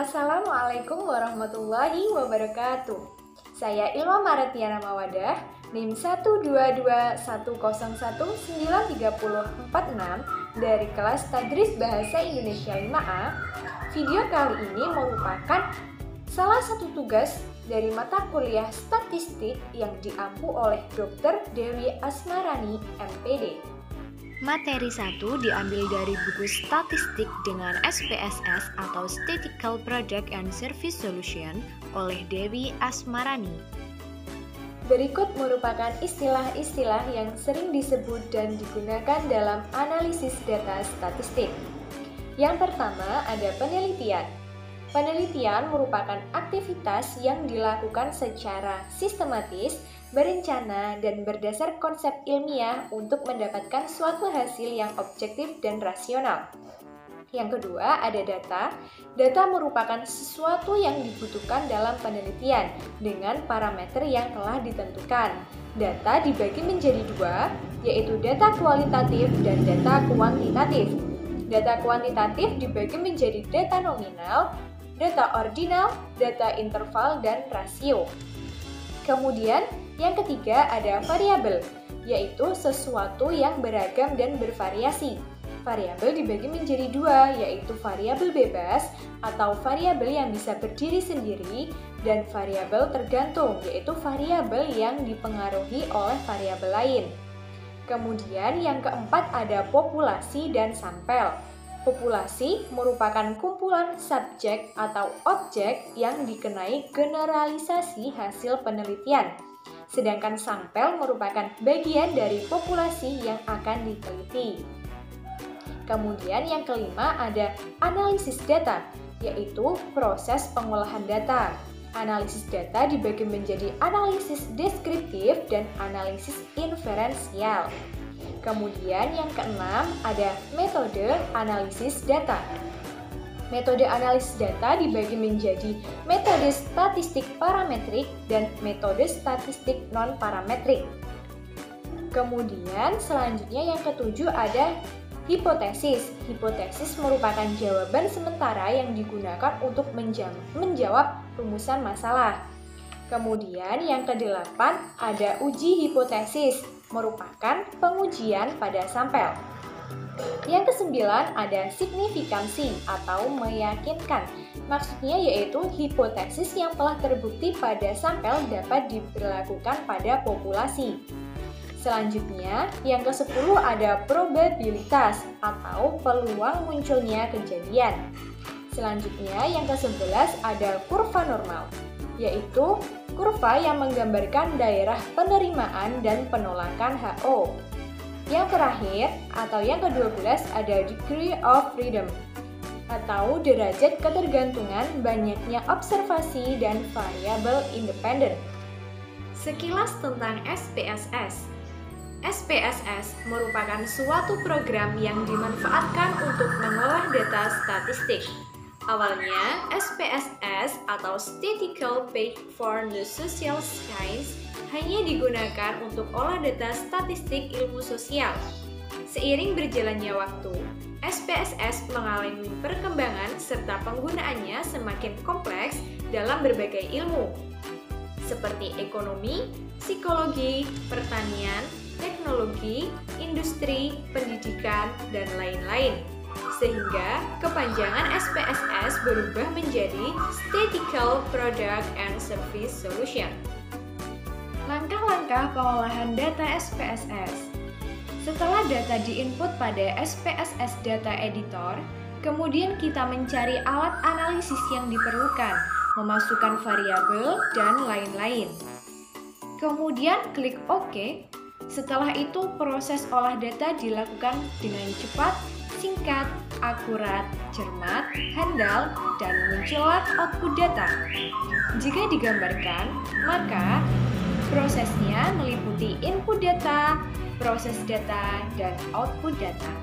Assalamualaikum warahmatullahi wabarakatuh. Saya Ilma Maretiana Mawadah, NIM 12210193046 dari kelas Tadris Bahasa Indonesia 5A. Video kali ini merupakan salah satu tugas dari mata kuliah statistik yang diampu oleh Dr. Dewi Asmarani, MPD. Materi 1 diambil dari buku statistik dengan SPSS atau Statistical Project and Service Solution oleh Dewi Asmarani. Berikut merupakan istilah-istilah yang sering disebut dan digunakan dalam analisis data statistik. Yang pertama ada penelitian. Penelitian merupakan aktivitas yang dilakukan secara sistematis, berencana, dan berdasar konsep ilmiah untuk mendapatkan suatu hasil yang objektif dan rasional. Yang kedua, ada data. Data merupakan sesuatu yang dibutuhkan dalam penelitian dengan parameter yang telah ditentukan. Data dibagi menjadi dua, yaitu data kualitatif dan data kuantitatif. Data kuantitatif dibagi menjadi data nominal, data ordinal, data interval, dan rasio. Kemudian, yang ketiga ada variabel, yaitu sesuatu yang beragam dan bervariasi. Variabel dibagi menjadi dua, yaitu variabel bebas atau variabel yang bisa berdiri sendiri, dan variabel tergantung, yaitu variabel yang dipengaruhi oleh variabel lain. Kemudian yang keempat ada populasi dan sampel. Populasi merupakan kumpulan subjek atau objek yang dikenai generalisasi hasil penelitian. Sedangkan sampel merupakan bagian dari populasi yang akan diteliti. Kemudian yang kelima ada analisis data, yaitu proses pengolahan data. Analisis data dibagi menjadi analisis deskriptif dan analisis inferensial. Kemudian yang keenam ada metode analisis data. Metode analisis data dibagi menjadi metode statistik parametrik dan metode statistik non-parametrik. Kemudian selanjutnya yang ketujuh ada hipotesis. Hipotesis merupakan jawaban sementara yang digunakan untuk menjawab rumusan masalah. Kemudian yang kedelapan ada uji hipotesis, merupakan pengujian pada sampel. Yang kesembilan ada signifikansi atau meyakinkan. Maksudnya yaitu hipotesis yang telah terbukti pada sampel dapat diberlakukan pada populasi. Selanjutnya, yang ke-10 ada probabilitas atau peluang munculnya kejadian. Selanjutnya, yang ke-11 ada kurva normal, yaitu kurva yang menggambarkan daerah penerimaan dan penolakan HO. Yang terakhir atau yang ke-12 ada degree of freedom atau derajat ketergantungan banyaknya observasi dan variabel independen. Sekilas tentang SPSS. SPSS merupakan suatu program yang dimanfaatkan untuk mengolah data statistik. Awalnya, SPSS atau Statistical Page for the Social Science hanya digunakan untuk olah data statistik ilmu sosial. Seiring berjalannya waktu, SPSS mengalami perkembangan serta penggunaannya semakin kompleks dalam berbagai ilmu, seperti ekonomi, psikologi, pertanian, teknologi, industri, pendidikan, dan lain-lain. Sehingga kepanjangan SPSS berubah menjadi Statistical Project and Service Solution. Langkah-langkah pengolahan data SPSS. Setelah data diinput pada SPSS Data Editor, kemudian kita mencari alat analisis yang diperlukan, memasukkan variabel, dan lain-lain. Kemudian klik OK. Setelah itu proses olah data dilakukan dengan cepat, singkat, akurat, cermat, handal, dan muncullah output data. Jika digambarkan, maka prosesnya meliputi input data, proses data, dan output data.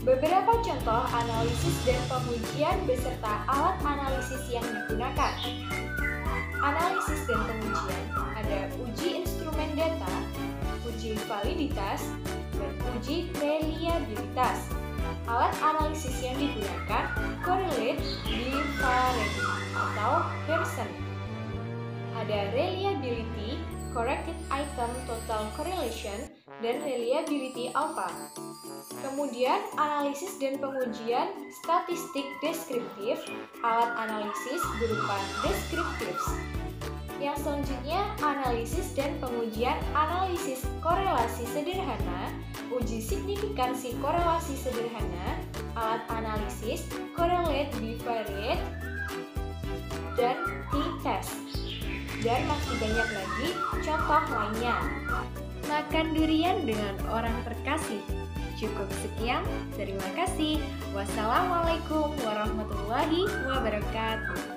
Beberapa contoh analisis dan pengujian beserta alat analisis yang digunakan. Analisis dan pengujian ada uji instrumen data, uji validitas, dan uji reliabilitas. Alat analisis yang digunakan correlate, differential, atau Pearson. Ada reliability, corrected item total correlation, dan reliability alpha. Kemudian analisis dan pengujian statistik deskriptif, alat analisis berupa descriptives. Yang selanjutnya analisis dan pengujian analisis korelasi sederhana, uji signifikansi korelasi sederhana, alat analisis, correlate bivariate, dan t-test. Dan masih banyak lagi contoh lainnya. Makan durian dengan orang terkasih. Cukup sekian, terima kasih. Wassalamualaikum warahmatullahi wabarakatuh.